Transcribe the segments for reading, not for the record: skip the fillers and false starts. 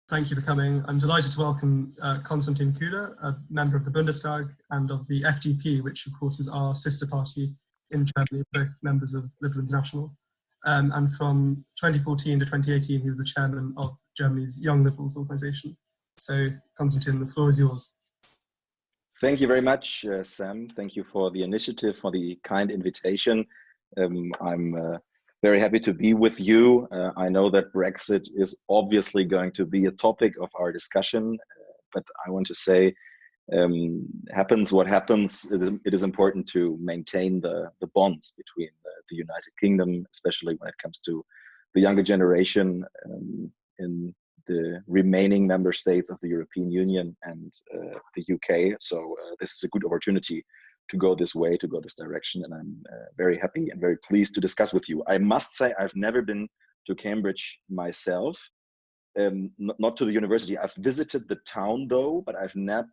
Thank you for coming. I'm delighted to welcome Konstantin Kuhle, a member of the Bundestag and of the FDP, which of course is our sister party in Germany, both members of Liberal International. And from 2014 to 2018, he was the chairman of Germany's Young Liberals organization. So Konstantin, the floor is yours. Thank you very much, Sam. Thank you for the initiative, for the kind invitation. I'm very happy to be with you. I know that Brexit is obviously going to be a topic of our discussion, but I want to say, happens what happens, it is important to maintain the bonds between the United Kingdom, especially when it comes to the younger generation in the remaining member states of the European Union and the UK. So this is a good opportunity to go this way, to go this direction. And I'm very happy and very pleased to discuss with you. I must say, I've never been to Cambridge myself, not to the university. I've visited the town though, but I've not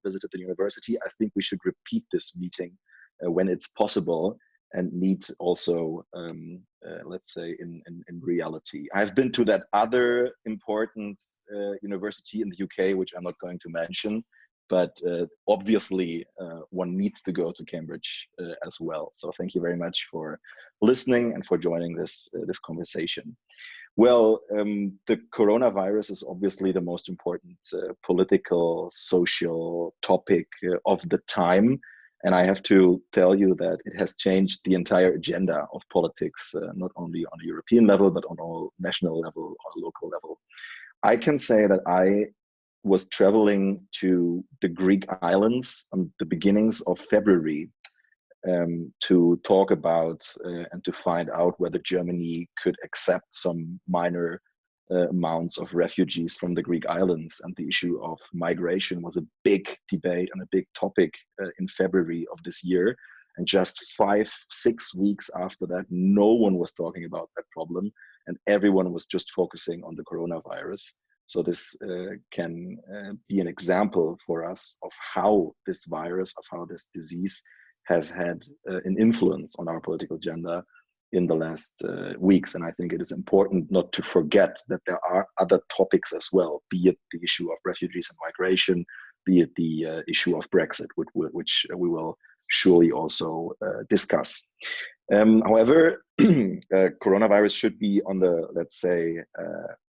visited the university. I think we should repeat this meeting when it's possible and meet also, let's say, in reality. I've been to that other important university in the UK, which I'm not going to mention, but obviously one needs to go to Cambridge as well. So thank you very much for listening and for joining this conversation. Well, the coronavirus is obviously the most important political, social topic of the time. And I have to tell you that it has changed the entire agenda of politics, not only on a European level, but on a national level or local level. I can say that I was traveling to the Greek islands on the beginnings of February to talk about and to find out whether Germany could accept some minor amounts of refugees from the Greek islands. And the issue of migration was a big debate and a big topic in February of this year. And just 5-6 weeks after that, no one was talking about that problem and everyone was just focusing on the coronavirus. So this can be an example for us of how this virus, of how this disease has had an influence on our political agenda in the last weeks. And I think it is important not to forget that there are other topics as well, be it the issue of refugees and migration, be it the issue of Brexit, which we will surely also discuss. However, coronavirus should be on the, let's say,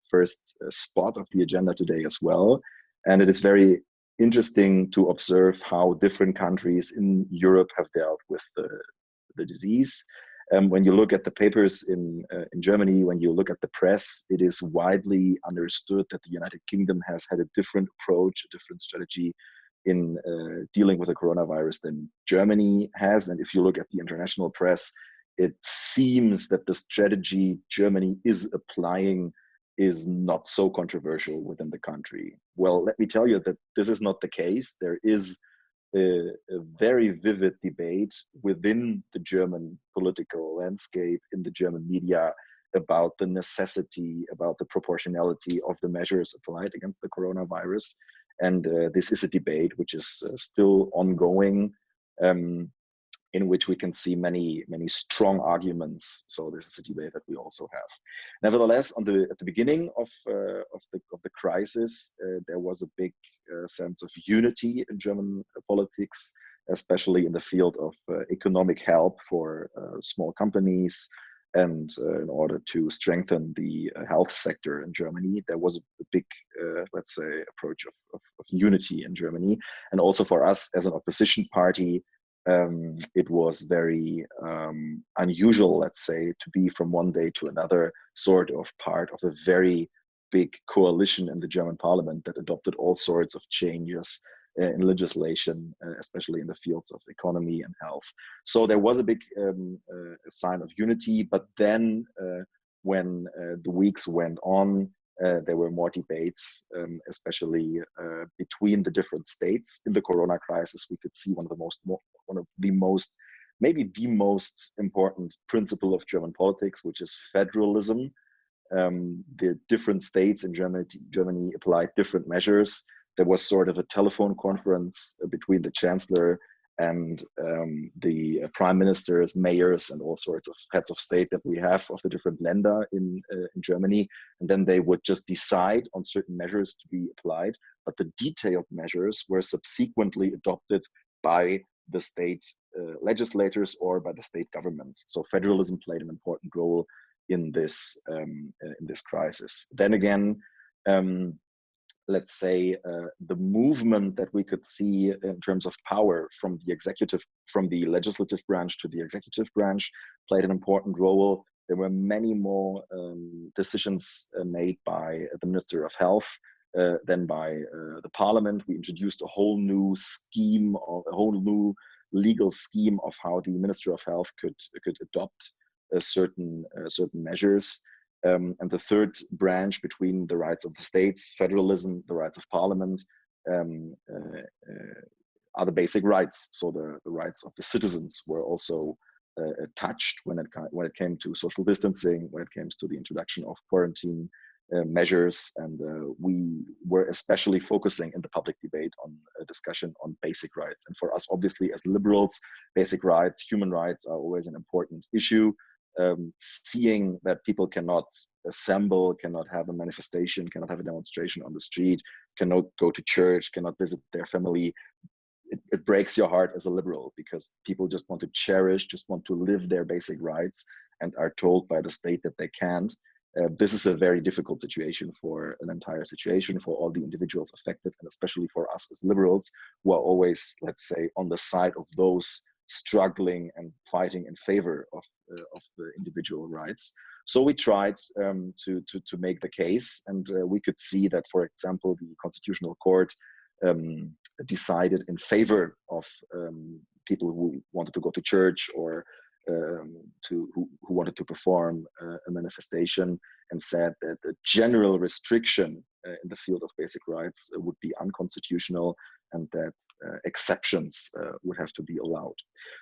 first spot of the agenda today as well. And it is very interesting to observe how different countries in Europe have dealt with the disease. When you look at the papers in Germany, when you look at the press, it is widely understood that the United Kingdom has had a different approach, a different strategy in dealing with the coronavirus than Germany has. And if you look at the international press, it seems that the strategy Germany is applying is not so controversial within the country. Well, let me tell you that this is not the case. There is a very vivid debate within the German political landscape, in the German media, about the necessity, about the proportionality of the measures applied against the coronavirus. And this is a debate which is still ongoing, in which we can see many strong arguments. So this is a debate that we also have. Nevertheless, at the beginning of the crisis, there was a big sense of unity in German politics, especially in the field of economic help for small companies, and in order to strengthen the health sector in Germany. There was a big, let's say, approach of unity in Germany. And also for us as an opposition party, it was very unusual, let's say, to be from one day to another sort of part of a very big coalition in the German parliament that adopted all sorts of changes in legislation, especially in the fields of economy and health. So there was a big sign of unity, but then when the weeks went on, there were more debates, especially between the different states. In the corona crisis, we could see one of the most, maybe the most important principle of German politics, which is federalism. The different states in Germany applied different measures. There was sort of a telephone conference between the chancellor and the prime ministers, mayors, and all sorts of heads of state that we have of the different Länder in Germany. And then they would just decide on certain measures to be applied, but the detailed measures were subsequently adopted by the state legislators or by the state governments. So federalism played an important role in this crisis. Then again, let's say the movement that we could see in terms of power from the legislative branch to the executive branch played an important role. There were many more decisions made by the Minister of Health than by the Parliament. We introduced a whole new scheme, or a whole new legal scheme of how the Minister of Health could adopt certain measures. And the third branch between the rights of the states, federalism, the rights of parliament, are the basic rights. So the rights of the citizens were also touched when it came to social distancing, when it came to the introduction of quarantine measures. And we were especially focusing in the public debate on a discussion on basic rights. And for us, obviously, as liberals, basic rights, human rights are always an important issue. Seeing that people cannot assemble, cannot have a manifestation, cannot have a demonstration on the street, cannot go to church, cannot visit their family, it breaks your heart as a liberal, because people just want to cherish, just want to live their basic rights, and are told by the state that they can't. This is a very difficult situation for an entire situation, for all the individuals affected, and especially for us as liberals, who are always, let's say, on the side of those struggling and fighting in favor of the individual rights. So we tried to make the case, and we could see that, for example, the Constitutional Court decided in favor of people who wanted to go to church, or who wanted to perform a manifestation, and said that the general restriction in the field of basic rights would be unconstitutional, and that exceptions would have to be allowed.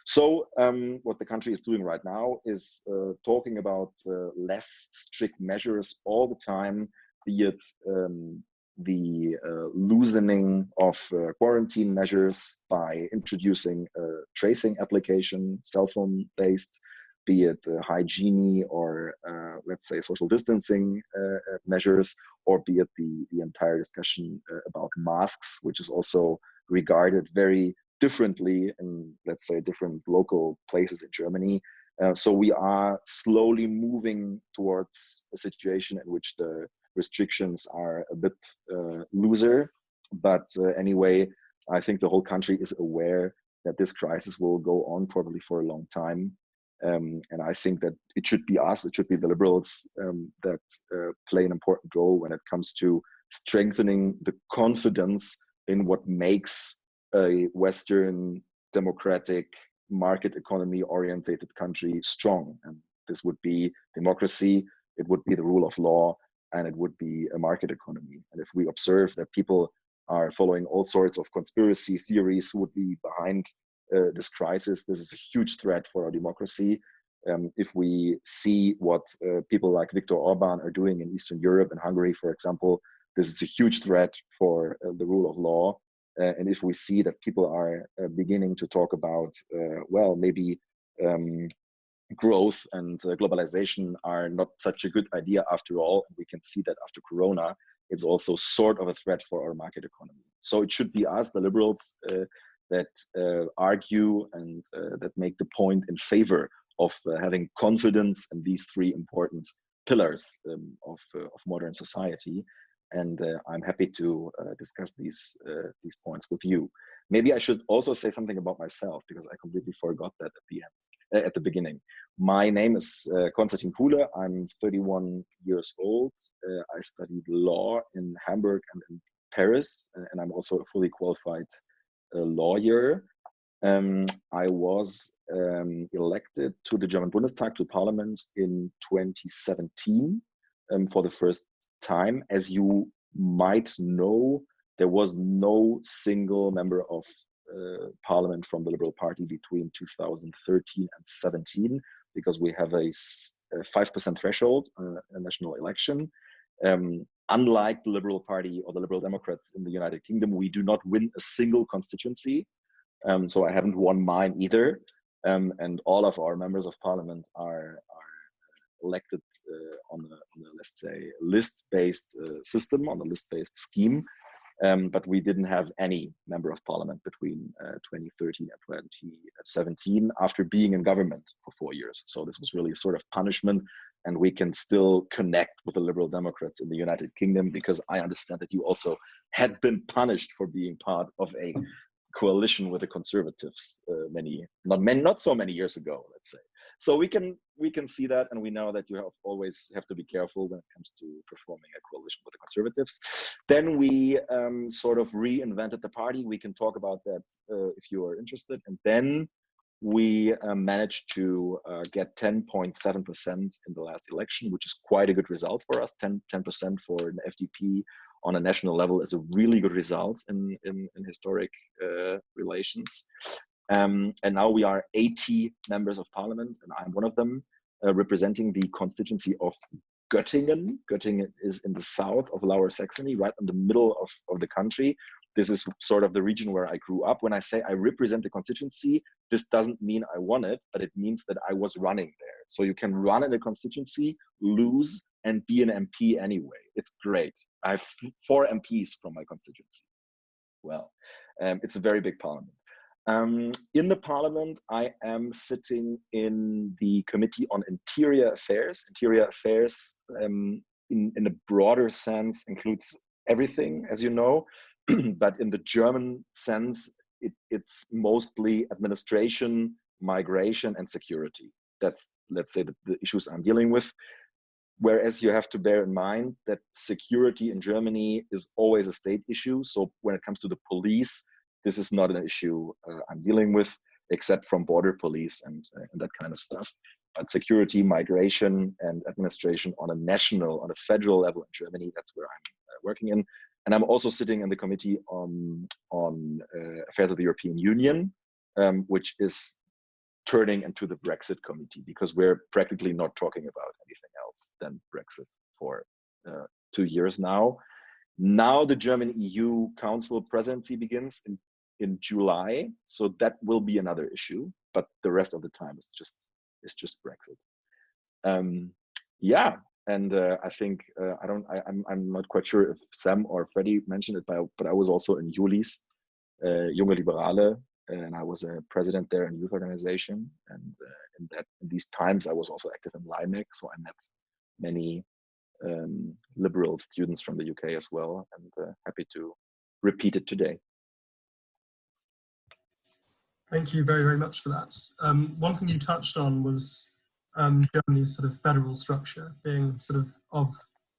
So what the country is doing right now is talking about less strict measures all the time, be it the loosening of quarantine measures by introducing a tracing application, cell phone based, be it hygiene or let's say social distancing measures, or be it the entire discussion about masks, which is also regarded very differently in, let's say, different local places in Germany. So we are slowly moving towards a situation in which the restrictions are a bit looser. But anyway, I think the whole country is aware that this crisis will go on probably for a long time. And I think that it should be us, it should be the liberals that play an important role when it comes to strengthening the confidence in what makes a Western democratic market economy orientated country strong. And this would be democracy, it would be the rule of law, and it would be a market economy. And if we observe that people are following all sorts of conspiracy theories who would be behind this crisis, this is a huge threat for our democracy. If we see what people like Viktor Orban are doing in Eastern Europe and Hungary, for example, this is a huge threat for the rule of law. And if we see that people are beginning to talk about, well, maybe growth and globalization are not such a good idea after all, we can see that after Corona, it's also sort of a threat for our market economy. So it should be us, the liberals, that argue and that make the point in favor of having confidence in these three important pillars of modern society. And I'm happy to discuss these points with you. Maybe I should also say something about myself, because I completely forgot that at the beginning. My name is Konstantin Kuhle. I'm 31 years old. I studied law in Hamburg and in Paris, and I'm also a fully qualified lawyer. I was elected to the German Bundestag, to Parliament, in 2017 for the first time. As you might know, there was no single member of Parliament from the Liberal Party between 2013 and 17, because we have a 5% threshold, a national election. Unlike the Liberal Party or the Liberal Democrats in the United Kingdom, we do not win a single constituency. So I haven't won mine either. And all of our members of parliament are elected on a, let's say, list-based system, on a list-based scheme. But we didn't have any member of parliament between 2013 and 2017 after being in government for 4 years. So this was really a sort of punishment, and we can still connect with the Liberal Democrats in the United Kingdom, because I understand that you also had been punished for being part of a coalition with the Conservatives not so many years ago, let's say. So we can see that, and we know that you always have to be careful when it comes to performing a coalition with the Conservatives. Then we sort of reinvented the party. We can talk about that if you are interested. And then we managed to get 10.7% in the last election, which is quite a good result for us. 10% for an FDP on a national level is a really good result in historic relations. And now we are 80 members of parliament, and I'm one of them, representing the constituency of Göttingen. Göttingen is in the south of Lower Saxony, right in the middle of the country. This is sort of the region where I grew up. When I say I represent the constituency, this doesn't mean I won it, but it means that I was running there. So you can run in a constituency, lose, and be an MP anyway. It's great. I have 4 MPs from my constituency. Well, it's a very big parliament. In the parliament, I am sitting in the Committee on Interior Affairs. Interior Affairs, in a broader sense, includes everything, as you know, but in the German sense, it's mostly administration, migration, and security. That's, let's say, the issues I'm dealing with. Whereas you have to bear in mind that security in Germany is always a state issue. So when it comes to the police, this is not an issue I'm dealing with, except from border police and that kind of stuff. But security, migration, and administration on a federal level in Germany, that's where I'm working in. And I'm also sitting in the Committee on Affairs of the European Union, which is turning into the Brexit committee, because we're practically not talking about anything else than Brexit for 2 years now. Now the German EU Council presidency begins in July, so that will be another issue. But the rest of the time is just Brexit. Yeah, and I think I'm not quite sure if Sam or Freddie mentioned it, but I was also in Julis, Junge Liberale, and I was a president there in youth organization. And in these times, I was also active in LIMEC, so I met many liberal students from the UK as well, and happy to repeat it today. Thank you very, very much for that. One thing you touched on was Germany's sort of federal structure being sort of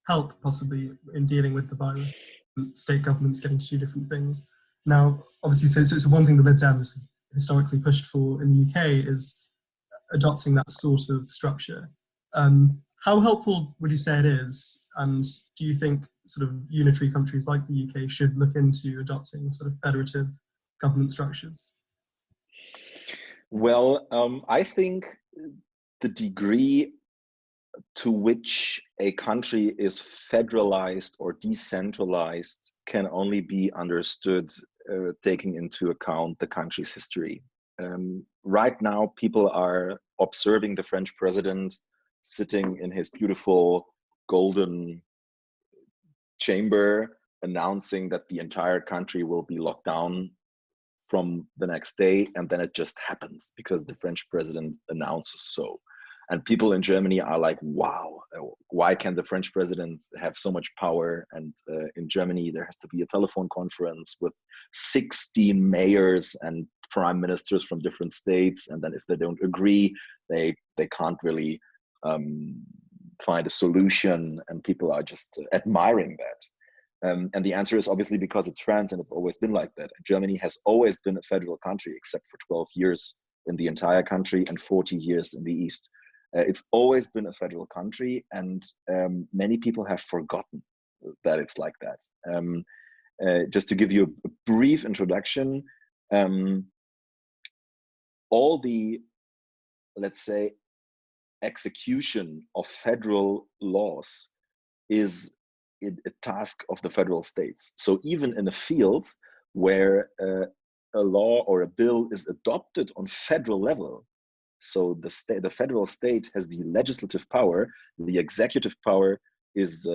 help possibly in dealing with the virus, state governments getting to do different things. Now, obviously, so one thing the Lib Dems have historically pushed for in the UK is adopting that sort of structure. How helpful would you say it is? And do you think sort of unitary countries like the UK should look into adopting sort of federative government structures? Well, I think the degree to which a country is federalized or decentralized can only be understood taking into account the country's history. Right now, people are observing the French president sitting in his beautiful golden chamber, announcing that the entire country will be locked down from the next day, and then it just happens because the French president announces so. And people in Germany are like, wow, why can the French president have so much power? And in Germany, there has to be a telephone conference with 16 mayors and prime ministers from different states. And then if they don't agree, they can't really find a solution. And people are just admiring that. And the answer is obviously because it's France, and it's always been like that. Germany has always been a federal country, except for 12 years in the entire country and 40 years in the East. It's always been a federal country, and many people have forgotten that it's like that. Just to give you a brief introduction, all the, let's say, execution of federal laws is a task of the federal states. So even in a field where a law or a bill is adopted on federal level, so the federal state has the legislative power, the executive power is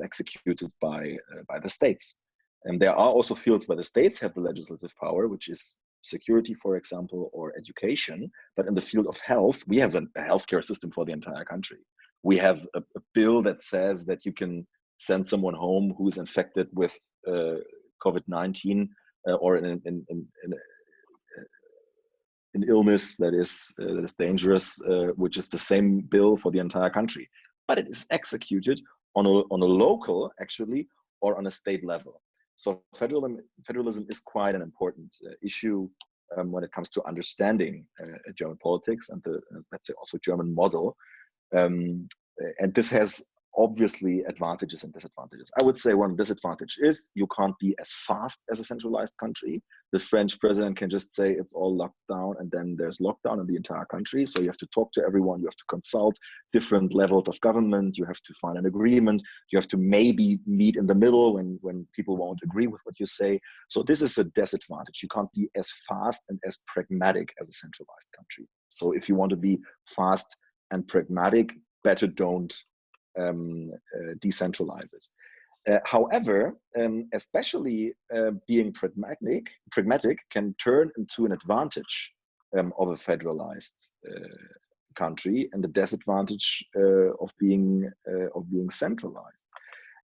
executed by the states. And there are also fields where the states have the legislative power, which is security, for example, or education. But in the field of health, we have a healthcare system for the entire country. We have a bill that says that you can send someone home who is infected with COVID-19 or in an illness that is dangerous, which is the same bill for the entire country. But it is executed on a local, actually, or on a state level. So federalism is quite an important issue when it comes to understanding German politics and the, let's say, also German model. And this has obviously advantages and disadvantages. I would say one disadvantage is you can't be as fast as a centralized country. The French president can just say it's all locked down, and then there's lockdown in the entire country. So you have to talk to everyone, you have to consult different levels of government, you have to find an agreement, you have to maybe meet in the middle when people won't agree with what you say. So this is a disadvantage. You can't be as fast and as pragmatic as a centralized country. So if you want to be fast and pragmatic, better don't decentralize it. However, especially being pragmatic can turn into an advantage of a federalized country, and the disadvantage of being centralized.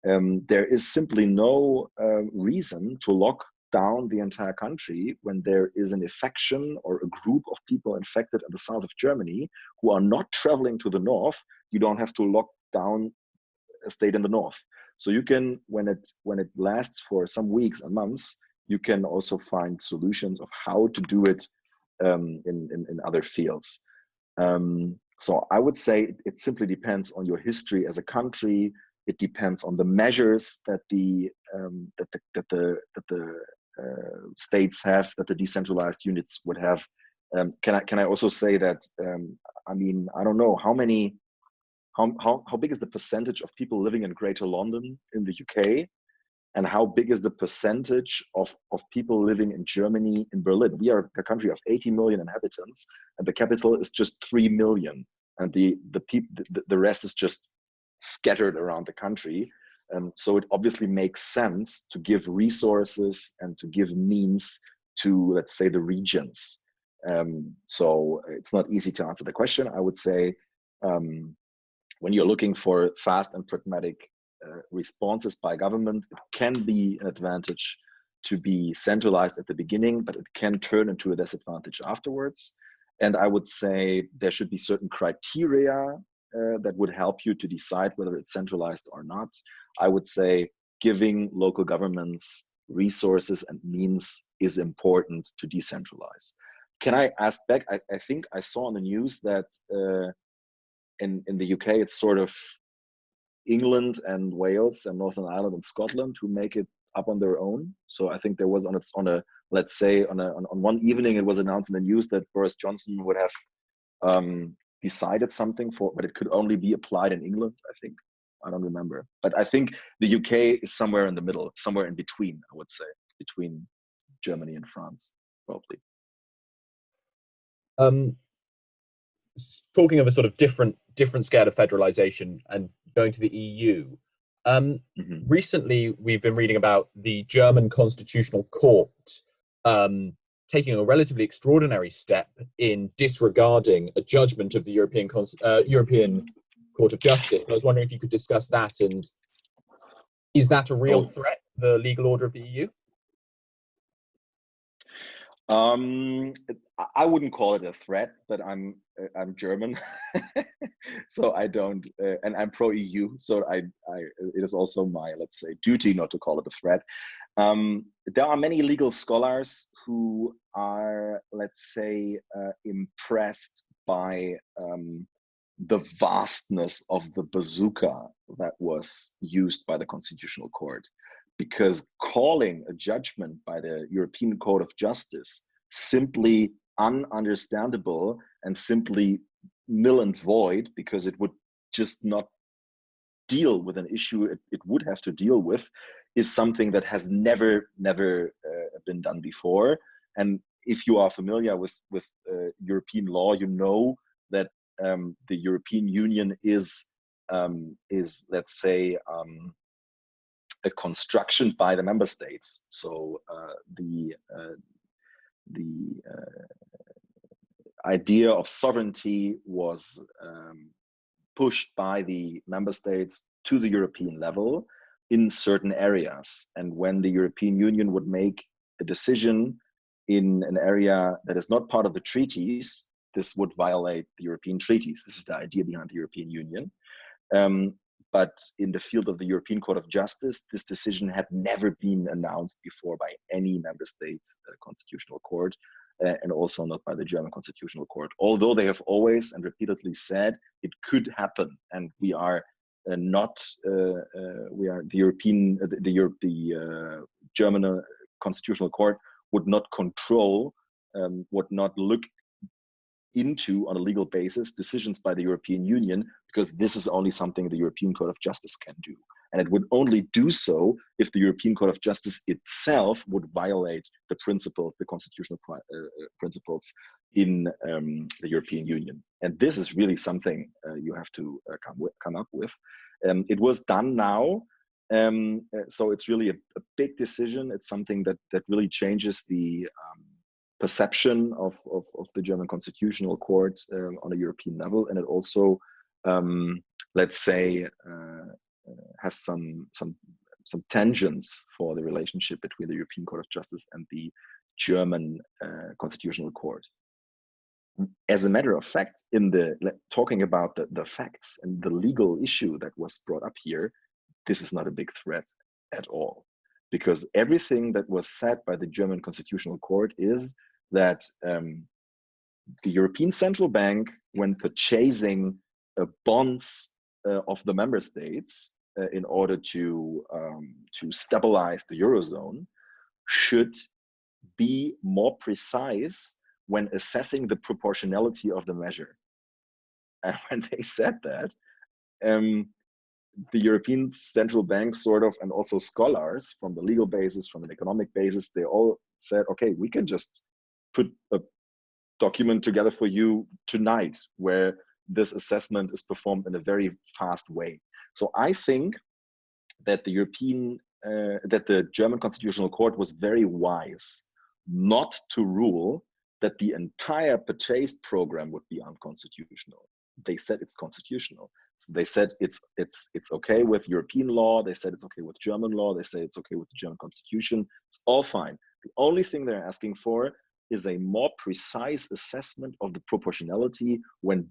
There is simply no reason to lock down the entire country when there is an infection or a group of people infected in the south of Germany who are not traveling to the north. You don't have to lock down a state in the north. So you can, when it lasts for some weeks and months, you can also find solutions of how to do it in other fields. So I would say it simply depends on your history as a country. It depends on the measures that the states have, that the decentralized units would have. Can I also say that I mean, I don't know how big is the percentage of people living in Greater London in the UK, and how big is the percentage of people living in Germany, in Berlin? We are a country of 80 million inhabitants, and the capital is just 3 million, and the rest is just scattered around the country. So it obviously makes sense to give resources and to give means to, let's say, the regions. So it's not easy to answer the question. I would say when you're looking for fast and pragmatic responses by government, it can be an advantage to be centralized at the beginning, but it can turn into a disadvantage afterwards. And I would say there should be certain criteria that would help you to decide whether it's centralized or not. I would say giving local governments resources and means is important to decentralize. Can I ask back? I think I saw on the news that in the UK, it's sort of England and Wales and Northern Ireland and Scotland who make it up on their own. So I think there was on one evening, it was announced in the news that Boris Johnson would have decided something but it could only be applied in England, I think. I don't remember. But I think the UK is somewhere in the middle, somewhere in between, I would say, between Germany and France, probably. Talking of a sort of different scale of federalization and going to the EU, recently we've been reading about the German Constitutional Court taking a relatively extraordinary step in disregarding a judgment of the European Court of Justice. I was wondering if you could discuss that, and is that a real threat, the legal order of the EU? I wouldn't call it a threat, but I'm German, so I don't, and I'm pro-EU, so it is also my, let's say, duty not to call it a threat. There are many legal scholars who are, let's say, impressed by the vastness of the bazooka that was used by the Constitutional Court. Because calling a judgment by the European Court of Justice simply ununderstandable and simply nil and void, because it would just not deal with an issue it would have to deal with, is something that has never been done before. And if you are familiar with European law, you know that the European Union is let's say a construction by the member states. So the idea of sovereignty was pushed by the member states to the European level in certain areas. And when the European Union would make a decision in an area that is not part of the treaties, this would violate the European treaties. This is the idea behind the European Union. But in the field of the European Court of Justice, this decision had never been announced before by any member state constitutional court, and also not by the German Constitutional Court. Although they have always and repeatedly said it could happen, and we are we are the German Constitutional Court would not control, would not look into on a legal basis decisions by the European Union, because this is only something the European Court of Justice can do. And it would only do so if the European Court of Justice itself would violate the principle, the constitutional principles in the European Union. And this is really something you have to come up with. It was done now. So it's really a big decision. It's something that really changes the perception of the German Constitutional Court on a European level, and it also, let's say, has some tangents for the relationship between the European Court of Justice and the German Constitutional Court. As a matter of fact, talking about the facts and the legal issue that was brought up here, this is not a big threat at all, because everything that was said by the German Constitutional Court is that the European Central Bank, when purchasing bonds of the member states in order to stabilize the Eurozone, should be more precise when assessing the proportionality of the measure. And when they said that, the European Central Bank sort of, and also scholars from the legal basis, from an economic basis, they all said, okay, we can just put a document together for you tonight where this assessment is performed in a very fast way. So I think that the German Constitutional Court was very wise not to rule that the entire purchase program would be unconstitutional. They said it's constitutional. So they said it's okay with European law. They said it's okay with German law. They say it's okay with the German Constitution. It's all fine. The only thing they're asking for is a more precise assessment of the proportionality when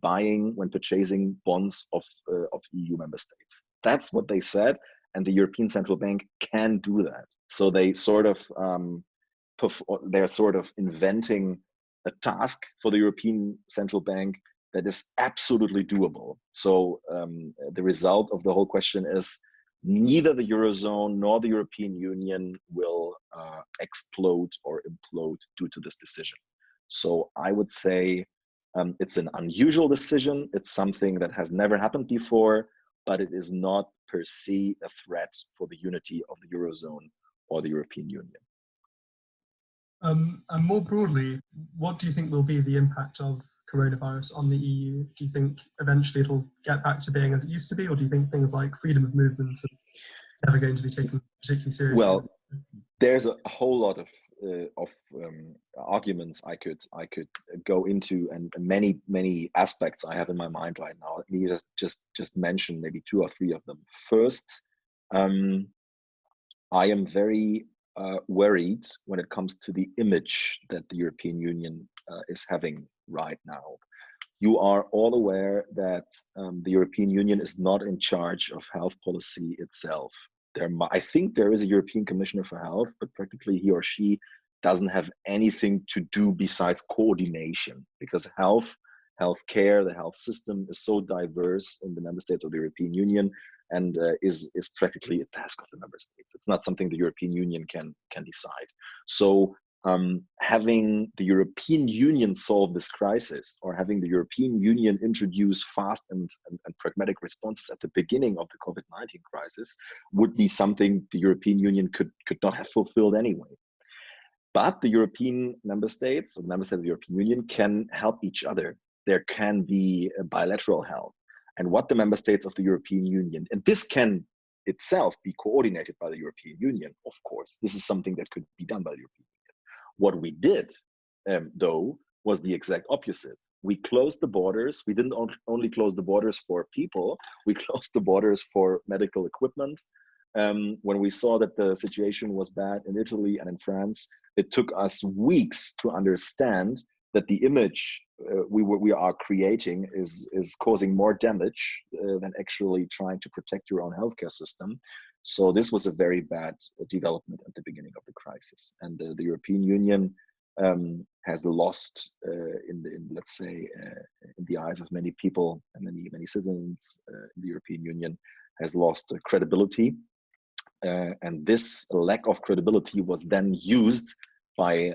purchasing bonds of EU member states. That's what they said, and the European Central Bank can do that. So they they're sort of inventing a task for the European Central Bank that is absolutely doable. So the result of the whole question is neither the Eurozone nor the European Union will explode or implode due to this decision. So I would say it's an unusual decision. It's something that has never happened before, but it is not per se a threat for the unity of the Eurozone or the European Union. And more broadly, what do you think will be the impact of coronavirus on the EU? Do you think eventually it'll get back to being as it used to be, or do you think things like freedom of movement are never going to be taken particularly seriously? Well, there's a whole lot of arguments I could go into, and many aspects I have in my mind right now. Let me just mention maybe 2 or 3 of them. First, I am very worried when it comes to the image that the European Union is having right now. You are all aware that the European Union is not in charge of health policy itself. I think there is a European Commissioner for Health, but practically he or she doesn't have anything to do besides coordination, because healthcare, the health system is so diverse in the member states of the European Union, and is practically a task of the member states. It's not something the European Union can decide. So having the European Union solve this crisis, or having the European Union introduce fast and pragmatic responses at the beginning of the COVID-19 crisis, would be something the European Union could not have fulfilled anyway. But the European member states, the member states of the European Union, can help each other. There can be a bilateral help. And what the member states of the European Union, and this can itself be coordinated by the European Union, of course. This is something that could be done by the European Union. What we did, though, was the exact opposite. We closed the borders. We didn't only close the borders for people, we closed the borders for medical equipment. When we saw that the situation was bad in Italy and in France, it took us weeks to understand that the image we are creating is causing more damage than actually trying to protect your own healthcare system. So this was a very bad development at the beginning of the crisis, and the European Union has lost, let's say, in the eyes of many people and many citizens in the European Union, has lost credibility. And this lack of credibility was then used by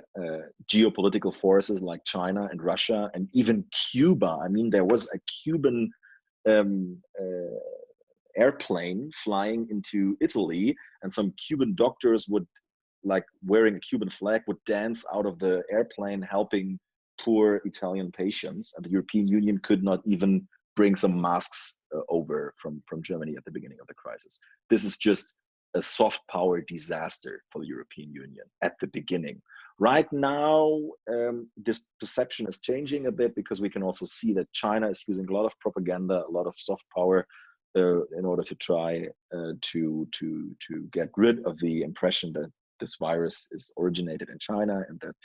geopolitical forces like China and Russia and even Cuba. I mean, there was a Cuban airplane flying into Italy, and some Cuban doctors would, like wearing a Cuban flag, would dance out of the airplane helping poor Italian patients. And the European Union could not even bring some masks over from Germany at the beginning of the crisis. This is just a soft power disaster for the European Union at the beginning. Right now, this perception is changing a bit, because we can also see that China is using a lot of propaganda, a lot of soft power in order to try to get rid of the impression that this virus is originated in China, and that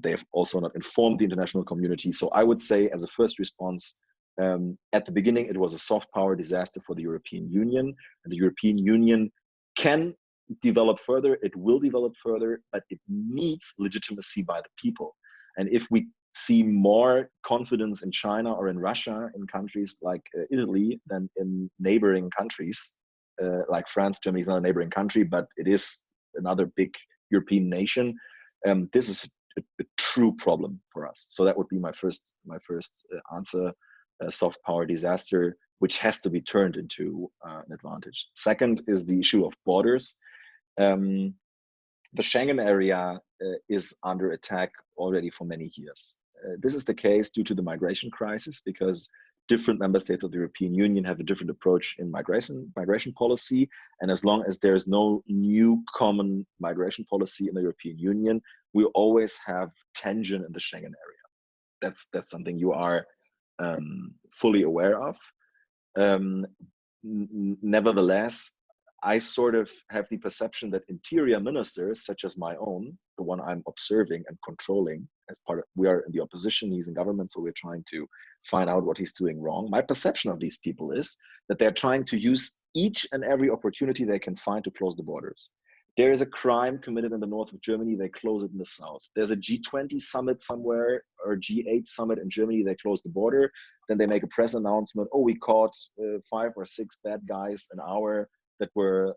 they've also not informed the international community. So I would say, as a first response, at the beginning, it was a soft power disaster for the European Union, and the European Union can develop further, it will develop further, but it needs legitimacy by the people. And if we see more confidence in China or in Russia, in countries like Italy, than in neighboring countries like France. Germany is not a neighboring country, but it is another big European nation. This is a true problem for us. So that would be my first answer: soft power disaster, which has to be turned into an advantage. Second is the issue of borders. The Schengen area is under attack already for many years. This is the case due to the migration crisis, because different member states of the European Union have a different approach in migration policy. And as long as there is no new common migration policy in the European Union, we always have tension in the Schengen area. That's something you are fully aware of. Nevertheless, I sort of have the perception that interior ministers, such as my own, the one I'm observing and controlling as part of, we are in the opposition, he's in government, so we're trying to find out what he's doing wrong. My perception of these people is that they're trying to use each and every opportunity they can find to close the borders. There is a crime committed in the north of Germany, they close it in the south. There's a G20 summit somewhere, or G8 summit in Germany, they close the border. Then they make a press announcement, oh, we caught 5 or 6 bad guys an hour that were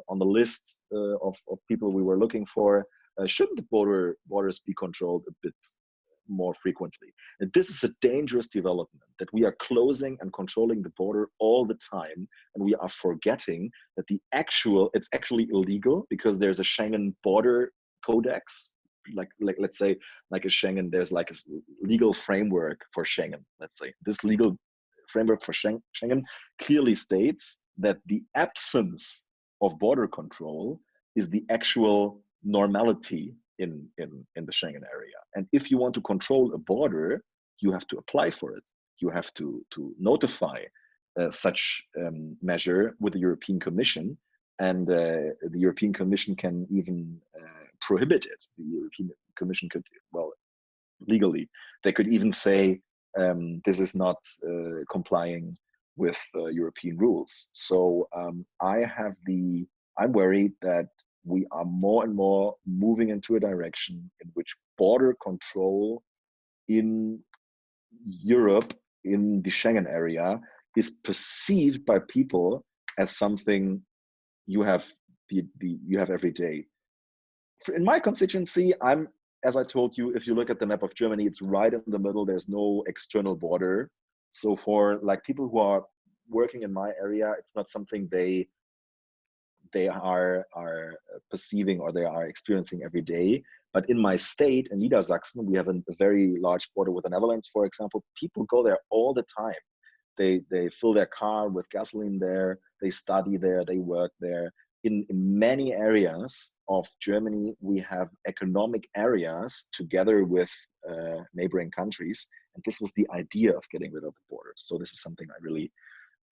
on the list of people we were looking for. Shouldn't the borders be controlled a bit more frequently? And this is a dangerous development, that we are closing and controlling the border all the time, and we are forgetting that it's actually illegal, because there's a Schengen border codex, like let's say, like a Schengen, there's like a legal framework for Schengen. Let's say this legal framework for Schengen clearly states that the absence of border control is the actual normality in the Schengen area. And if you want to control a border, you have to apply for it. You have to notify such measure with the European Commission, and the European Commission can even prohibit it. The European Commission could, well, legally, they could even say this is not complying with European rules. So I'm worried that we are more and more moving into a direction in which border control in Europe, in the Schengen area, is perceived by people as something you have every day. In my constituency, as I told you, if you look at the map of Germany, it's right in the middle. There's no external border. So for like people who are working in my area, it's not something they they are perceiving or they are experiencing every day. But in my state, in Niedersachsen, we have a very large border with the Netherlands, for example. People go there all the time. They fill their car with gasoline there. They study there. They work there. In many areas of Germany, we have economic areas together with neighboring countries. And this was the idea of getting rid of the borders. So this is something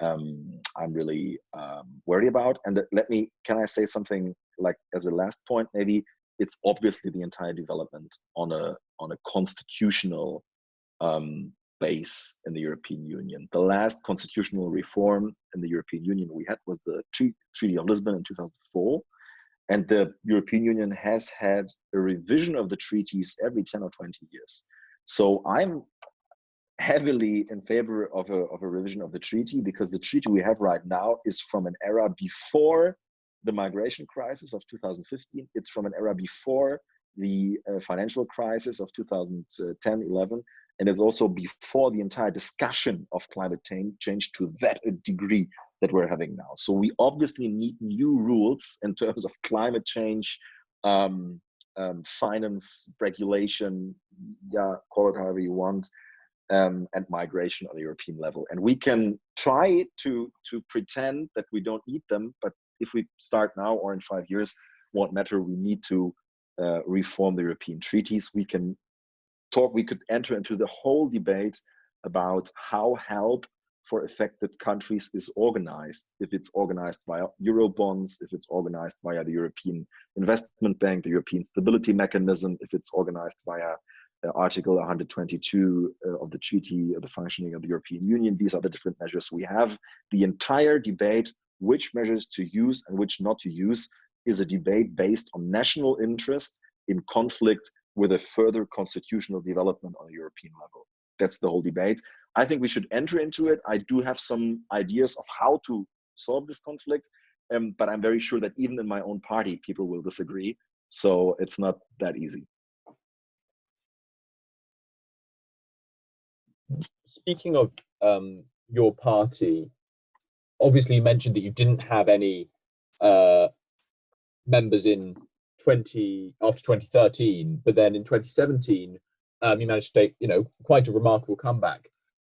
I'm really worried about. And can I say something like as a last point? Maybe it's obviously the entire development on a constitutional base in the European Union. The last constitutional reform in the European Union we had was the Treaty of Lisbon in 2004. And the European Union has had a revision of the treaties every 10 or 20 years. So I'm heavily in favor of a revision of the treaty, because the treaty we have right now is from an era before the migration crisis of 2015. It's from an era before the financial crisis of 2010-11. And it's also before the entire discussion of climate change to that degree that we're having now. So we obviously need new rules in terms of climate change, finance, regulation, call it however you want, and migration on the European level. And we can try to pretend that we don't need them, but if we start now or in 5 years, won't matter. We need to reform the European treaties. We could enter into the whole debate about how help for affected countries is organized. If it's organized via Eurobonds, if it's organized via the European Investment Bank, the European Stability Mechanism, if it's organized via Article 122 of the Treaty of the Functioning of the European Union. These are the different measures we have. The entire debate, which measures to use and which not to use, is a debate based on national interest in conflict with a further constitutional development on a European level. That's the whole debate. I think we should enter into it. I do have some ideas of how to solve this conflict, but I'm very sure that even in my own party, people will disagree. So it's not that easy. Speaking of your party, obviously you mentioned that you didn't have any members after 2013, but then in 2017 you managed to take quite a remarkable comeback.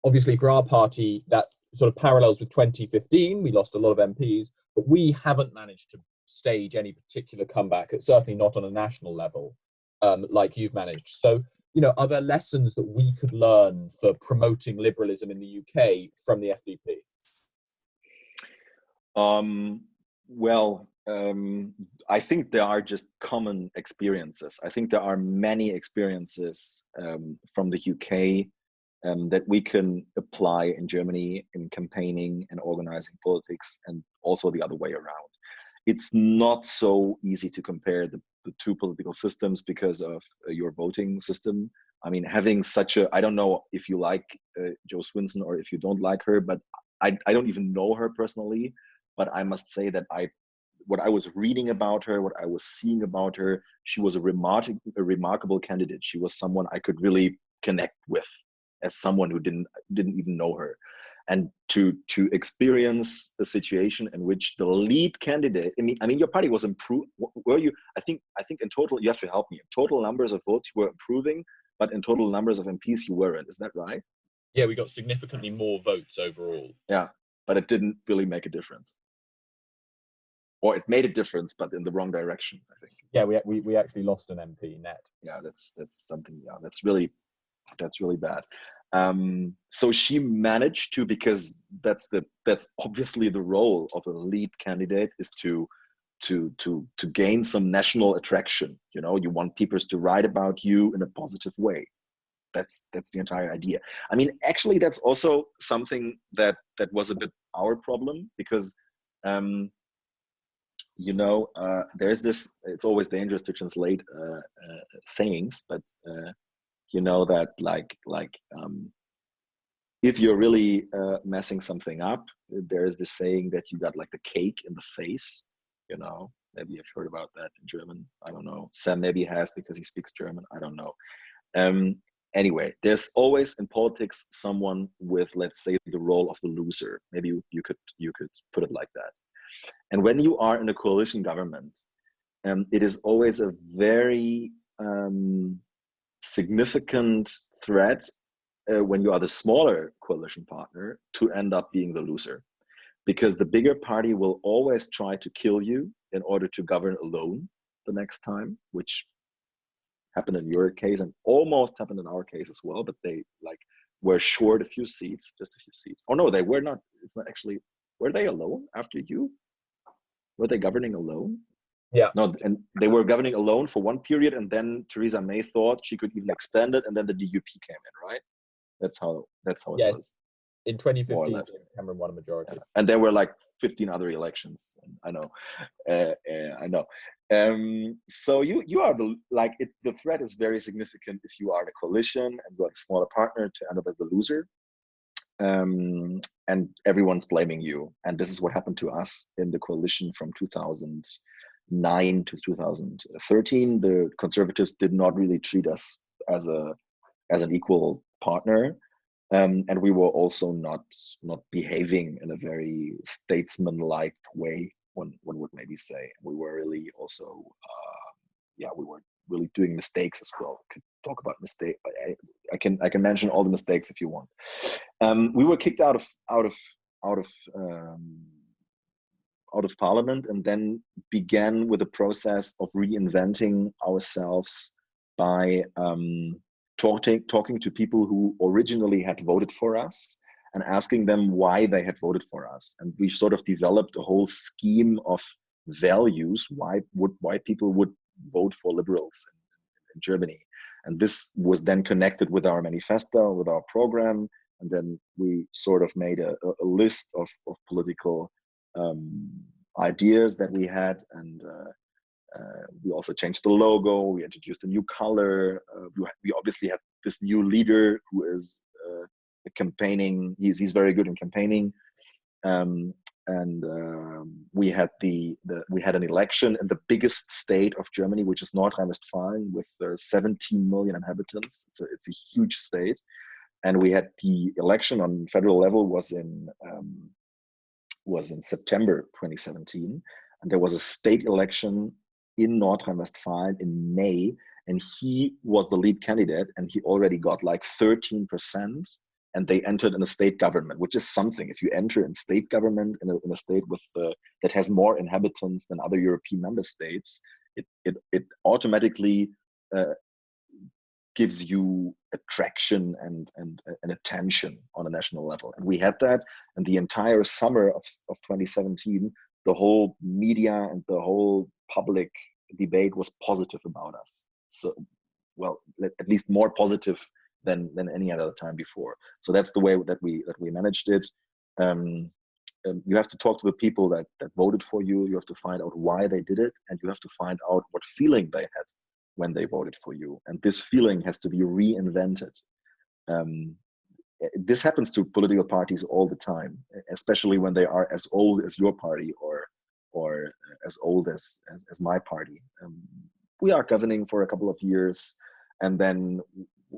Obviously for our party that sort of parallels with 2015. We lost a lot of MPs, but we haven't managed to stage any particular comeback, certainly not on a national level like you've managed. So are there lessons that we could learn for promoting liberalism in the UK from the FDP? I think there are just common experiences. I think there are many experiences from the UK that we can apply in Germany in campaigning and organizing politics, and also the other way around. It's not so easy to compare the two political systems because of your voting system. I mean, having such a, I don't know if you like Jo Swinson or if you don't like her, but I don't even know her personally, but I must say that what I was reading about her, what I was seeing about her, she was a remarkable candidate. She was someone I could really connect with as someone who didn't even know her. And to experience the situation in which the lead candidate, I mean, your party was improved. Were you? I think in total, you have to help me. In total numbers of votes, you were improving, but in total numbers of MPs, you weren't. Is that right? Yeah, we got significantly more votes overall. Yeah, but it didn't really make a difference. Or it made a difference, but in the wrong direction, I think. Yeah, we actually lost an MP net. Yeah, that's something. Yeah, that's really bad. So she managed to, because that's obviously the role of a lead candidate, is to gain some national attraction. You want people to write about you in a positive way. That's the entire idea. I mean, actually, that's also something that was a bit our problem, because there's this. It's always dangerous to translate sayings, but that if you're really messing something up, there's this saying that you got like the cake in the face. Maybe you've heard about that in German. I don't know. Sam maybe has, because he speaks German. I don't know. Anyway, there's always in politics someone with, let's say, the role of the loser. Maybe you could put it like that. And when you are in a coalition government, it is always a very significant threat when you are the smaller coalition partner to end up being the loser. Because the bigger party will always try to kill you in order to govern alone the next time, which happened in your case and almost happened in our case as well, but they were short a few seats, just a few seats. Oh no, they were not, it's not actually, were they alone after you? Were they governing alone? Yeah. No, and they were governing alone for one period, and then Theresa May thought she could even extend it, and then the DUP came in, right? That's how it was. In 2015, Cameron won a majority. Yeah. And there were like 15 other elections. I know. I know. So you are the threat is very significant if you are the coalition and you are the smaller partner to end up as the loser. And everyone's blaming you. And this is what happened to us in the coalition from 2009 to 2013. The Conservatives did not really treat us as an equal partner. And we were also not behaving in a very statesman-like way, one would maybe say. We were really also, we were really doing mistakes as well. Could talk about mistakes. I can mention all the mistakes if you want. We were kicked out of parliament, and then began with a process of reinventing ourselves by talking to people who originally had voted for us and asking them why they had voted for us. And we sort of developed a whole scheme of values, why people would vote for liberals in Germany. And this was then connected with our manifesto, with our program. And then we sort of made a list of political ideas that we had. And we also changed the logo. We introduced a new color. We obviously had this new leader who is campaigning. He's very good in campaigning. We had we had an election in the biggest state of Germany, which is North Rhine-Westphalia, with 17 million inhabitants. It's a huge state, and we had the election on federal level was in September 2017, and there was a state election in North Rhine-Westphalia in May, and he was the lead candidate, and he already got like 13%, and they entered in a state government, which is something. If you enter in state government in a state with that has more inhabitants than other European member states, it automatically gives you attraction and attention on a national level. And we had that, and the entire summer of 2017, the whole media and the whole public debate was positive about us. So, well, at least more positive than any other time before. So that's the way that we managed it. You have to talk to the people that voted for you. You have to find out why they did it, and you have to find out what feeling they had when they voted for you. And this feeling has to be reinvented. This happens to political parties all the time, especially when they are as old as your party or as old as my party. We are governing for a couple of years, and then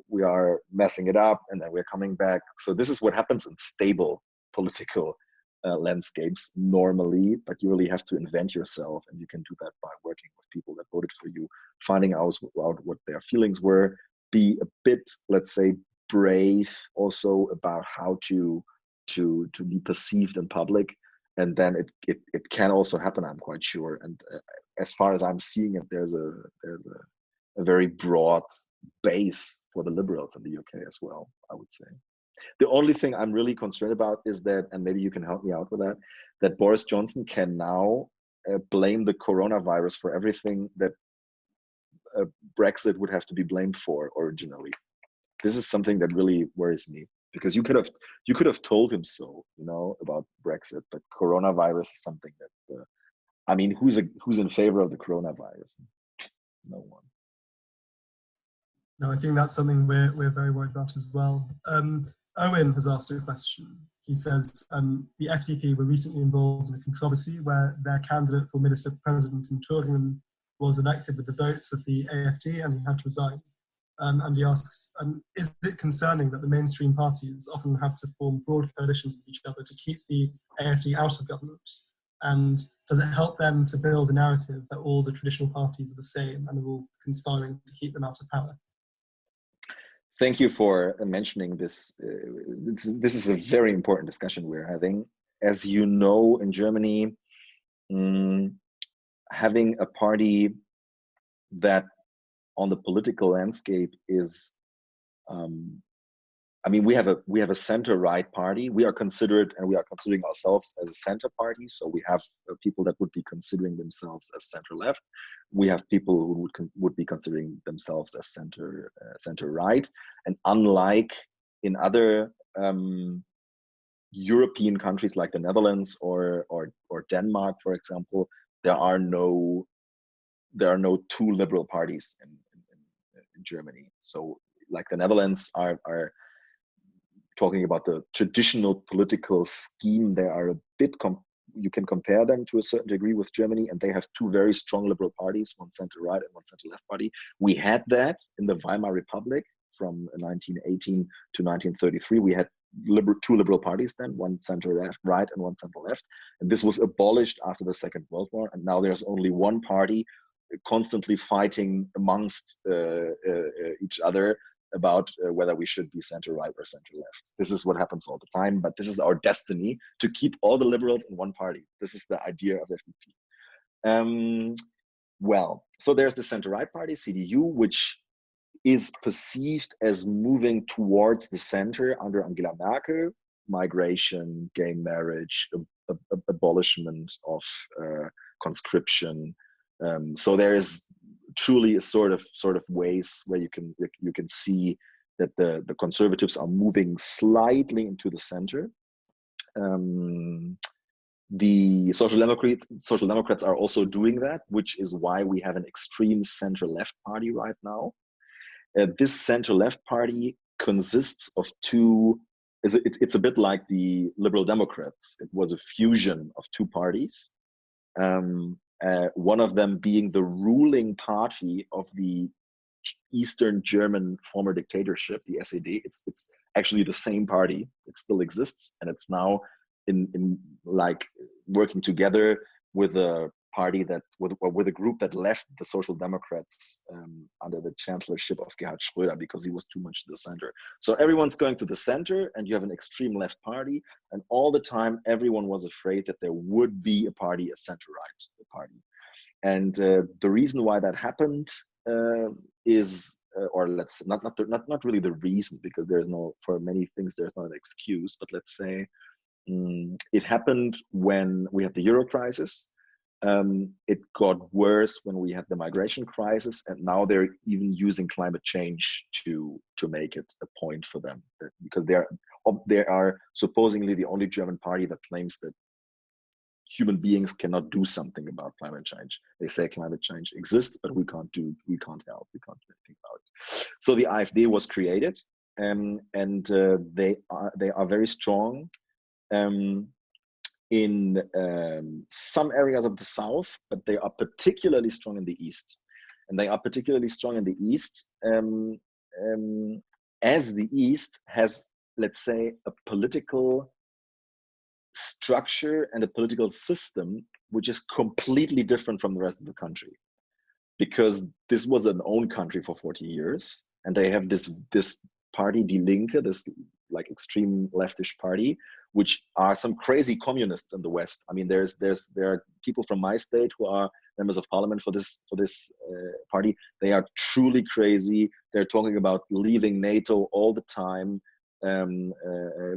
we are messing it up, and then we're coming back. So this is what happens in stable political landscapes normally, but you really have to invent yourself, and you can do that by working with people that voted for you, finding out what their feelings were, be a bit, let's say, brave also about how to be perceived in public, and then it can also happen, I'm quite sure. And as far as I'm seeing it, there's a very broad base for the liberals in the UK as well, I would say. The only thing I'm really concerned about is that, and maybe you can help me out with that Boris Johnson can now blame the coronavirus for everything that Brexit would have to be blamed for originally. This is something that really worries me, because you could have told him so, about Brexit, but coronavirus is something that, I mean, who's in favor of the coronavirus? No one. No, I think that's something we're very worried about as well. Owen has asked a question. He says, the FDP were recently involved in a controversy where their candidate for Minister President in Thüringen was elected with the votes of the AFD and he had to resign. And he asks, is it concerning that the mainstream parties often have to form broad coalitions with each other to keep the AFD out of government? And does it help them to build a narrative that all the traditional parties are the same and are all conspiring to keep them out of power? Thank you for mentioning this. This is a very important discussion we're having. As you know, in Germany, having a party that on the political landscape is, I mean, we have a center-right party. We are considering ourselves as a center party. So we have people that would be considering themselves as center-left. We have people who would be considering themselves as center-right. And unlike in other European countries like the Netherlands or Denmark, for example, there are no two liberal parties in Germany. So like the Netherlands are talking about the traditional political scheme, they are a bit, you can compare them to a certain degree with Germany, and they have two very strong liberal parties, one center-right and one center-left party. We had that in the Weimar Republic from 1918 to 1933. We had two liberal parties then, one center-right and one center-left. And this was abolished after the Second World War. And now there's only one party constantly fighting amongst each other about whether we should be center-right or center-left. This is what happens all the time, but this is our destiny, to keep all the liberals in one party. This is the idea of FDP. Well, so there's the center-right party, CDU, which is perceived as moving towards the center under Angela Merkel: migration, gay marriage, abolishment of conscription. So there is truly a sort of ways where you can see that the conservatives are moving slightly into the center. The Social Democrats are also doing that, which is why we have an extreme center-left party right now. This center-left party consists of two. It's a bit like the Liberal Democrats. It was a fusion of two parties. One of them being the ruling party of the Eastern German former dictatorship, the SED. It's actually the same party. It still exists, and it's now in like working together with a party with a group that left the Social Democrats under the chancellorship of Gerhard Schröder because he was too much to the center. So everyone's going to the center, and you have an extreme left party, and all the time everyone was afraid that there would be a party, a center-right party. And the reason why that happened is, or let's not really the reason, because there's no, for many things there's not an excuse, but let's say it happened when we had the Euro crisis. It got worse when we had the migration crisis, and now they're even using climate change to make it a point for them, because they are supposedly the only German party that claims that human beings cannot do something about climate change. They say climate change exists, but we can't help, we can't do anything about it. So the AfD was created, and they are very strong in some areas of the south, but they are particularly strong in the east. And they are particularly strong in the east as the east has, let's say, a political structure and a political system which is completely different from the rest of the country, because this was an own country for 40 years, and they have this party, Die Linke, this like extreme leftish party, which are some crazy communists in the West. I mean, there are people from my state who are members of parliament for this party. They are truly crazy. They're talking about leaving NATO all the time,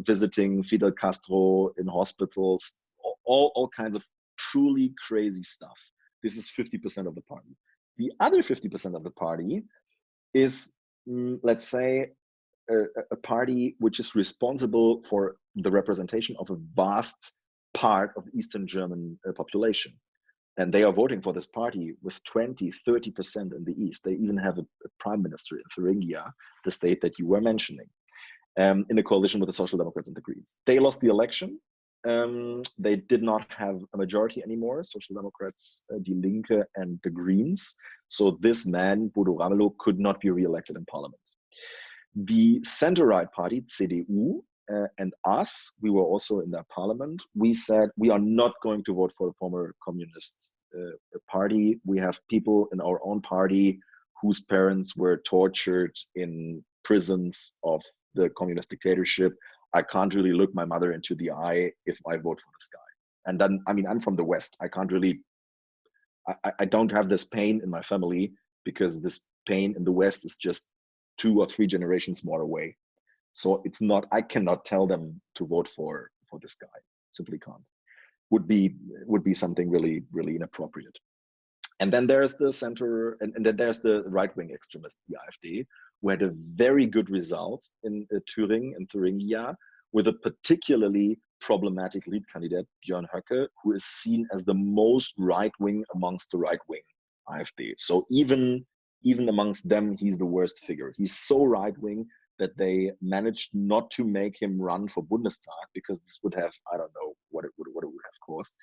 visiting Fidel Castro in hospitals, all kinds of truly crazy stuff. This is 50% of the party. The other 50% of the party is, let's say, a party which is responsible for the representation of a vast part of the Eastern German population. And they are voting for this party with 20-30% in the East. They even have a prime minister in Thuringia, the state that you were mentioning, in a coalition with the Social Democrats and the Greens. They lost the election. They did not have a majority anymore, Social Democrats, Die Linke, and the Greens. So this man, Bodo Ramelow, could not be re-elected in parliament. The center-right party, CDU, and us, we were also in that parliament, we said we are not going to vote for the former communist party. We have people in our own party whose parents were tortured in prisons of the communist dictatorship. I can't really look my mother into the eye if I vote for this guy. And then, I mean, I'm from the West. I can't really, I don't have this pain in my family, because this pain in the West is just 2 or 3 generations more away. So it's not, I cannot tell them to vote for this guy. Simply can't. Would be something really, really inappropriate. And then there's the center, and then there's the right-wing extremist, the AfD, who had a very good result in Thuringia, with a particularly problematic lead candidate, Björn Höcke, who is seen as the most right-wing amongst the right-wing AfD. So even amongst them, he's the worst figure. He's so right-wing that they managed not to make him run for Bundestag, because this would have, I don't know what it would have cost.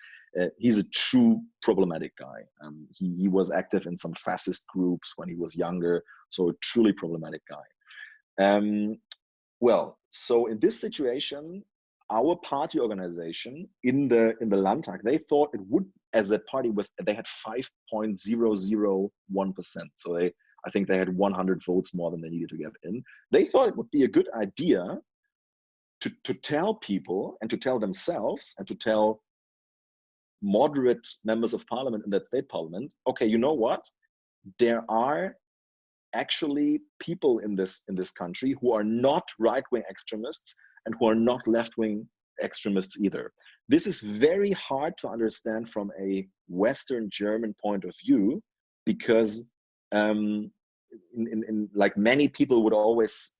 He's a true problematic guy. He was active in some fascist groups when he was younger, so a truly problematic guy. Well, so in this situation, our party organization in the Landtag, they thought it would, as a party they had 5.001%. So I think they had 100 votes more than they needed to get in. They thought it would be a good idea to tell people, and to tell themselves, and to tell moderate members of parliament in that state parliament, okay, you know what? There are actually people in this country who are not right-wing extremists and who are not left-wing extremists either. This is very hard to understand from a Western German point of view, because like many people would always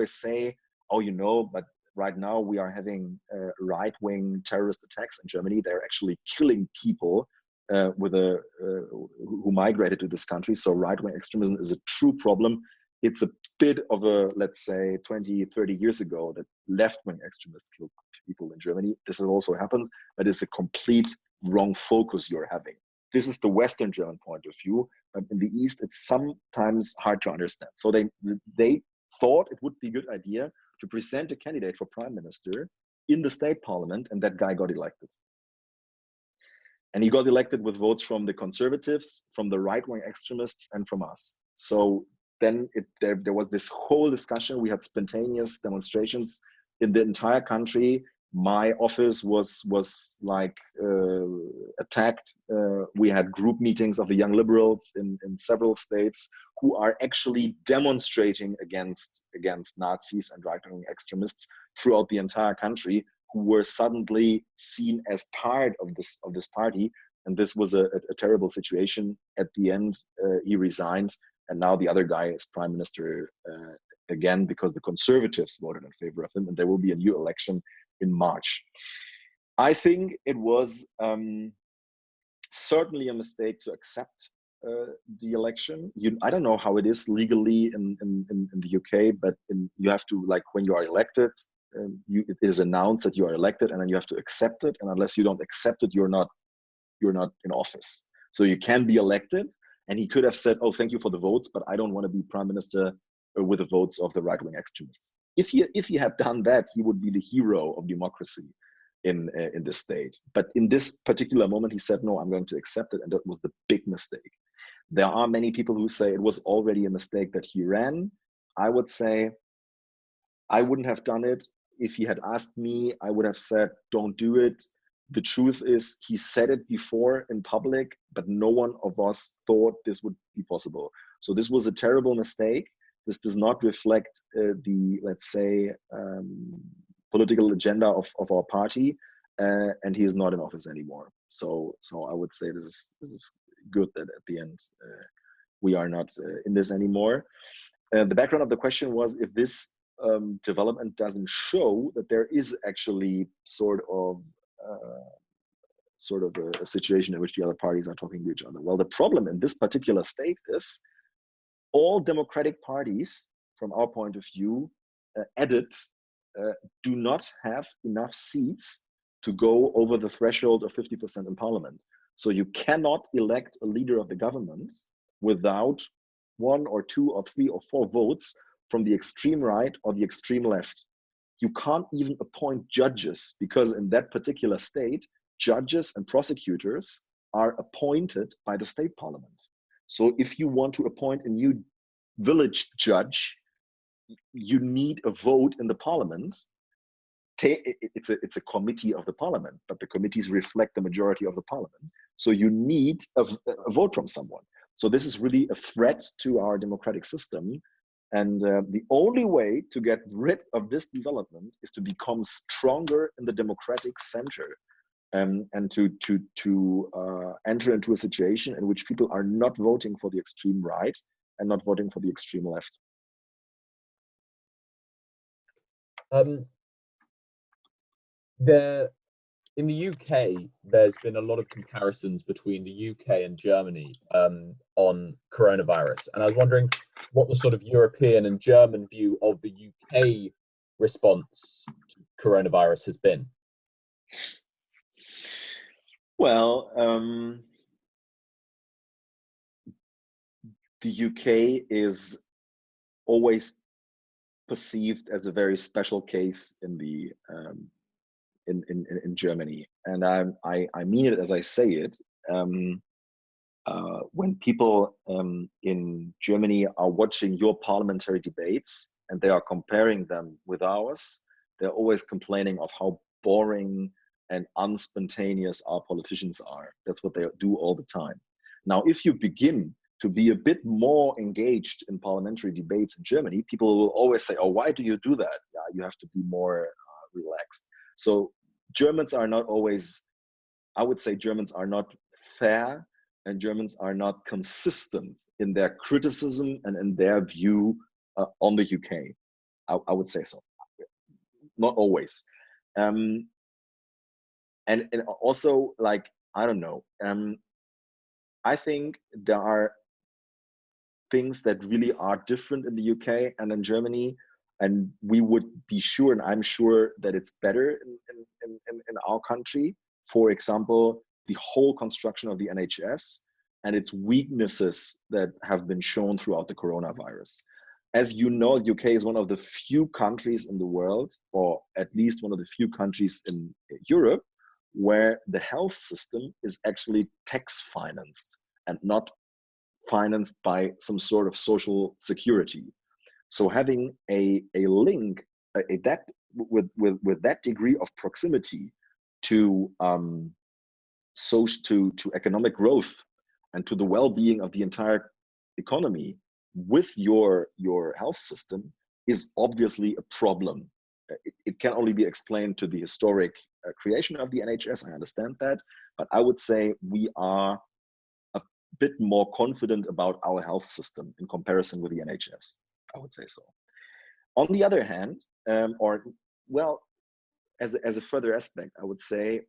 say, oh, you know, but right now we are having right-wing terrorist attacks in Germany. They're actually killing people who migrated to this country. So right-wing extremism is a true problem. It's a bit of a, let's say, 20, 30 years ago that left-wing extremists killed people in Germany. This has also happened, but it's a complete wrong focus you're having. This is the Western German point of view, but in the East, it's sometimes hard to understand. So they thought it would be a good idea to present a candidate for prime minister in the state parliament, and that guy got elected. And he got elected with votes from the conservatives, from the right-wing extremists, and from us. So then there was this whole discussion. We had spontaneous demonstrations in the entire country. My office was like attacked. We had group meetings of the young liberals in several states who are actually demonstrating against Nazis and right-wing extremists throughout the entire country, who were suddenly seen as part of this party. And this was a terrible situation. At the end, he resigned, and now the other guy is prime minister again, because the conservatives voted in favor of him, and there will be a new election in March. I think it was certainly a mistake to accept the election. I don't know how it is legally in the UK, but you have to, like, when you are elected, it is announced that you are elected, and then you have to accept it. And unless you don't accept it, you're not in office. So you can be elected, and he could have said, "Oh, thank you for the votes, but I don't want to be prime minister with the votes of the right-wing extremists." If he had done that, he would be the hero of democracy in this state. But in this particular moment, he said, "No, I'm going to accept it," and that was the big mistake. There are many people who say it was already a mistake that he ran. I would say I wouldn't have done it. If he had asked me, I would have said, "Don't do it." The truth is, he said it before in public, but no one of us thought this would be possible. So this was a terrible mistake. This does not reflect the, let's say, political agenda of our party, and he is not in office anymore. So I would say this is good that at the end we are not in this anymore. The background of the question was if this development doesn't show that there is actually sort of a situation in which the other parties are talking to each other. Well, the problem in this particular state is all democratic parties, from our point of view, do not have enough seats to go over the threshold of 50% in parliament. So you cannot elect a leader of the government without 1 or 2 or 3 or 4 votes from the extreme right or the extreme left. you can't even appoint judges, because in that particular state, judges and prosecutors are appointed by the state parliament. So if you want to appoint a new village judge, you need a vote in the parliament. It's a committee of the parliament, but the committees reflect the majority of the parliament. So you need a vote from someone. So this is really a threat to our democratic system. And the only way to get rid of this development is to become stronger in the democratic center, and to enter into a situation in which people are not voting for the extreme right and not voting for the extreme left. In the UK, there's been a lot of comparisons between the UK and Germany on coronavirus. And I was wondering what the sort of European and German view of the UK response to coronavirus has been. Well, the UK is always perceived as a very special case in the in Germany, and I mean it as I say it. When people in Germany are watching your parliamentary debates and they are comparing them with ours, they're always complaining of how boring and unspontaneous our politicians are. That's what they do all the time. Now, if you begin to be a bit more engaged in parliamentary debates in Germany, people will always say, oh, why do you do that? Yeah, you have to be more relaxed. So Germans are not always, I would say Germans are not fair, and Germans are not consistent in their criticism and in their view on the UK. I would say so. Not always. And also, like, I don't know. I think there are things that really are different in the UK and in Germany, and we would be sure, and I'm sure that it's better in our country. For example, the whole construction of the NHS and its weaknesses that have been shown throughout the coronavirus. As you know, the UK is one of the few countries in the world, or at least one of the few countries in Europe, where the health system is actually tax financed and not financed by some sort of social security. So having a link with that degree of proximity to economic growth and to the well-being of the entire economy with your health system is obviously a problem. It can only be explained to the historic creation of the NHS. I understand that, but I would say we are a bit more confident about our health system in comparison with the NHS. I would say so. On the other hand, as a further aspect, I would say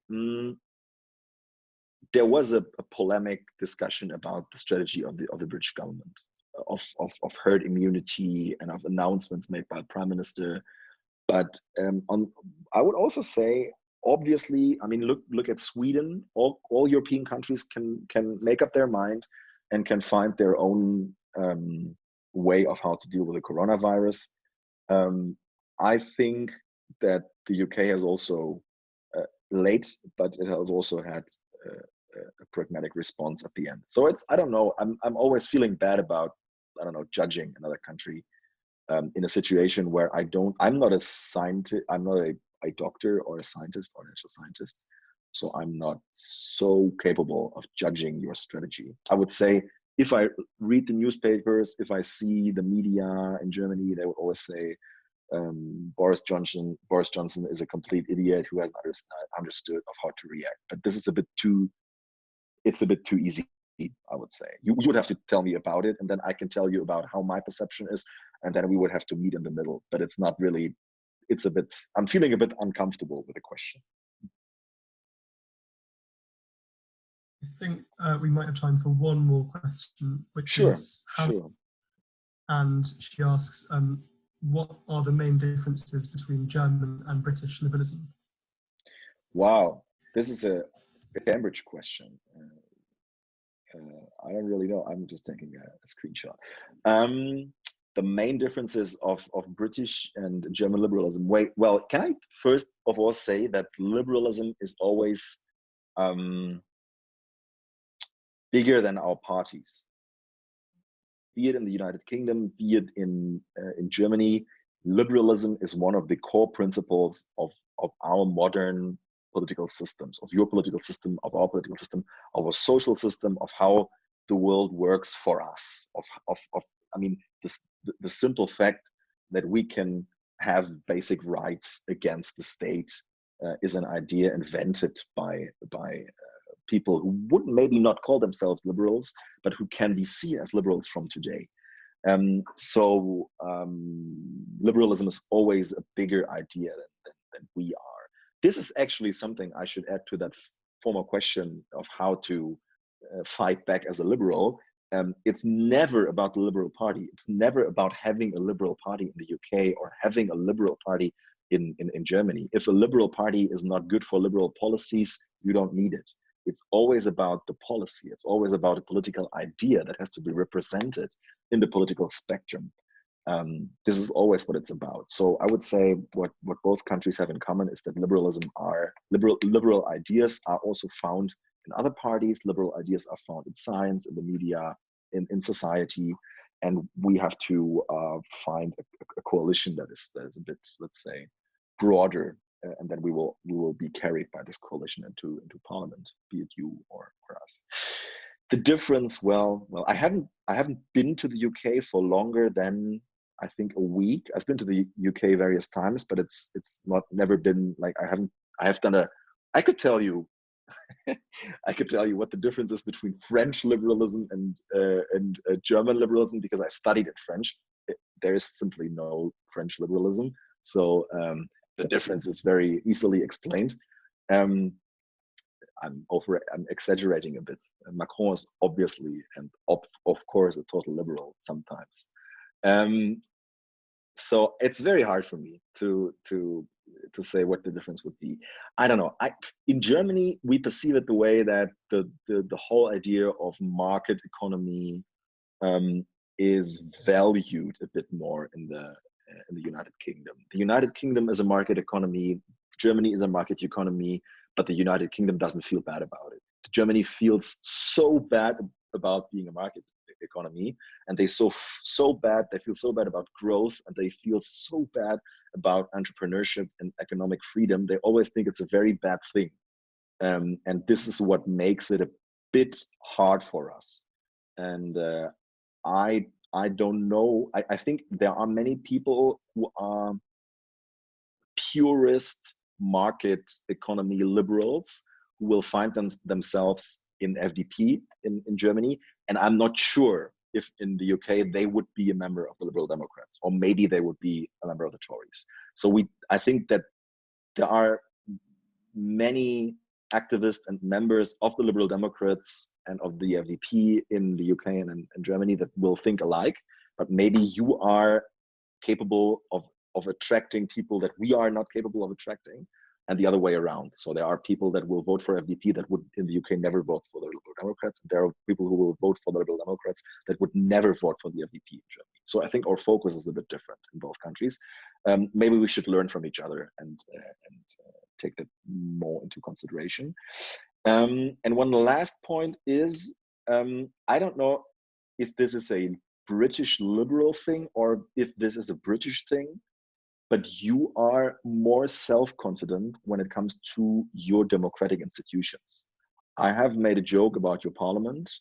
there was a polemic discussion about the strategy of the British government of herd immunity and of announcements made by the Prime Minister. But I would also say, obviously, I mean, look at Sweden. All European countries can make up their mind and can find their own way of how to deal with the coronavirus. I think that the UK has also late, but it has also had a pragmatic response at the end. So I don't know. I'm always feeling bad about, I don't know, judging another country in a situation where I'm not a scientist. I'm not a doctor or a scientist or a natural scientist. So I'm not so capable of judging your strategy. I would say, if I read the newspapers, if I see the media in Germany, they would always say Boris Johnson is a complete idiot who hasn't understood of how to react. But this is it's a bit too easy, I would say. You would have to tell me about it, and then I can tell you about how my perception is, and then we would have to meet in the middle. But it's not really, I'm feeling a bit uncomfortable with the question. I think we might have time for one more question, which is how. Sure. And she asks, what are the main differences between German and British liberalism? Wow, this is a Cambridge question. I don't really know. I'm just taking a screenshot. the main differences of British and German liberalism. Well, can I first of all say that liberalism is always bigger than our parties. Be it in the United Kingdom, be it in Germany, liberalism is one of the core principles of our modern political systems, of your political system, of our political system, of a social system, of how the world works for us. I mean, the simple fact that we can have basic rights against the state is an idea invented by people who would maybe not call themselves liberals, but who can be seen as liberals from today. Liberalism is always a bigger idea than we are. This is actually something I should add to that former question of how to fight back as a liberal. It's never about the Liberal Party. It's never about having a Liberal Party in the UK or having a Liberal Party in Germany. If a Liberal Party is not good for liberal policies, you don't need it. It's always about the policy. It's always about a political idea that has to be represented in the political spectrum. This is always what it's about. So I would say what both countries have in common is that liberal ideas are also found in other parties. Liberal ideas are found in science, in the media, in society, and we have to find a coalition that is a bit, let's say, broader, and then we will be carried by this coalition into parliament, be it you or us. The difference, well, I haven't been to the UK for longer than I think a week. I've been to the UK various times, but it's never been like I could tell you what the difference is between French liberalism and German liberalism, because I studied in French. There is simply no French liberalism, so the difference is very easily explained. I'm exaggerating a bit. Macron is obviously and of course a total liberal sometimes. So it's very hard for me to say what the difference would be. I don't know. In Germany, we perceive it the way that the whole idea of market economy is valued a bit more in the United Kingdom. The United Kingdom is a market economy. Germany is a market economy, but the United Kingdom doesn't feel bad about it. Germany feels so bad about being a market economy, and they feel so bad about growth, and they feel so bad about entrepreneurship and economic freedom. They always think it's a very bad thing, and this is what makes it a bit hard for us. And I don't know. I think there are many people who are purist market economy liberals who will find themselves in FDP in Germany. And I'm not sure if in the UK they would be a member of the Liberal Democrats, or maybe they would be a member of the Tories. So I think that there are many activists and members of the Liberal Democrats and of the FDP in the UK and Germany that will think alike, but maybe you are capable of attracting people that we are not capable of attracting, and the other way around. So there are people that will vote for FDP that would in the UK never vote for the Liberal Democrats. And there are people who will vote for the Liberal Democrats that would never vote for the FDP in Germany. So I think our focus is a bit different in both countries. Maybe we should learn from each other and take that more into consideration. And one last point is, I don't know if this is a British liberal thing or if this is a British thing, but you are more self-confident when it comes to your democratic institutions. I have made a joke about your parliament,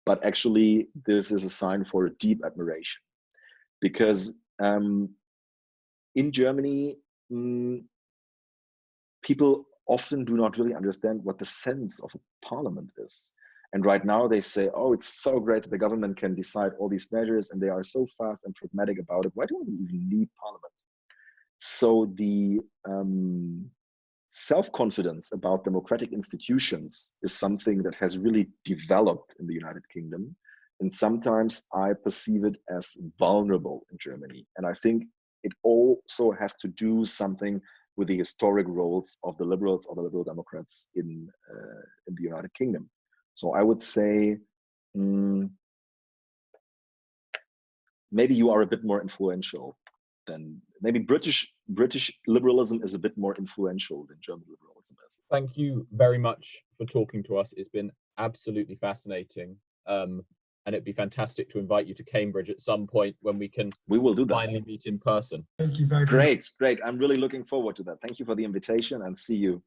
but actually this is a sign for a deep admiration, because in Germany, people often do not really understand what the sense of a parliament is. And right now they say, oh, it's so great that the government can decide all these measures and they are so fast and pragmatic about it. Why do we even need parliament? So the self-confidence about democratic institutions is something that has really developed in the United Kingdom. And sometimes I perceive it as vulnerable in Germany. And I think it also has to do something with the historic roles of the Liberals or the Liberal Democrats in the United Kingdom. So I would say maybe you are a bit more influential than maybe British liberalism is a bit more influential than German liberalism is. Thank you very much for talking to us. It's been absolutely fascinating. And it'd be fantastic to invite you to Cambridge at some point when we will do that. Finally meet in person. Thank you very much. Great. I'm really looking forward to that. Thank you for the invitation, and see you